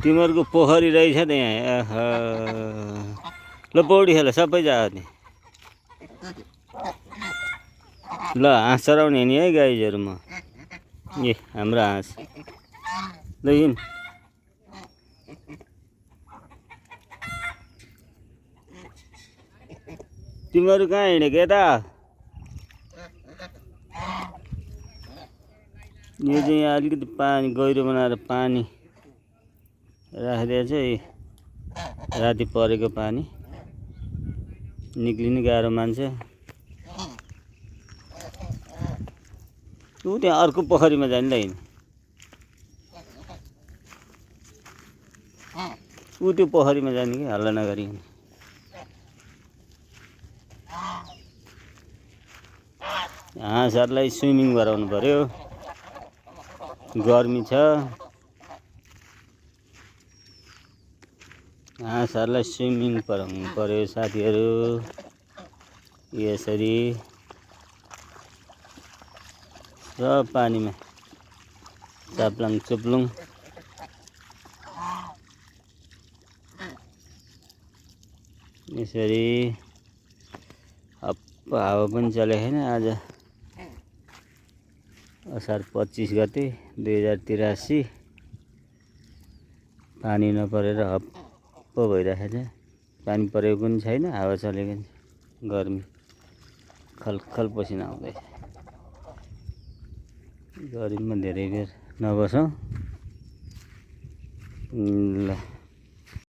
तिमीहरूको पोखरी रहेछ त यहाँ। ल पौडी खेल सबै जाने। ल हाँस चराउने नि है गाईहरू म। ए हाम्रो हाँस ल हिँड। तिमीहरू कहाँ हिँडेको यता? यो चाहिँ यहाँ अलिकति पानी गहिरो बनाएर पानी राखिदिएको छ। राति परेको पानी निक्लिनु गाह्रो मान्छ। ऊ त्यहाँ अर्को पोखरीमा जाने ल हिँड। ऊ त्यो पोखरीमा जाने कि हल्ला नगरिकन। हाँसहरूलाई स्विमिङ गराउनु पर्यो, गर्मी छ। हाँसहरूलाई स्विमिङ गराउनु पर्यो साथीहरू। यसरी सब पानीमा चाप्लाङ चुप्लुङ। यसरी हावा पनि चलेको छैन आज। असार 25 गते 2083। पानी नपरेर हप्प भइरहेको छ। पानी परेको पनि छैन, हावा चलेको छ। गर्मी खलखल पसिना आउँदैछ। गर्मीमा धेरै बेर नबसौँ ल।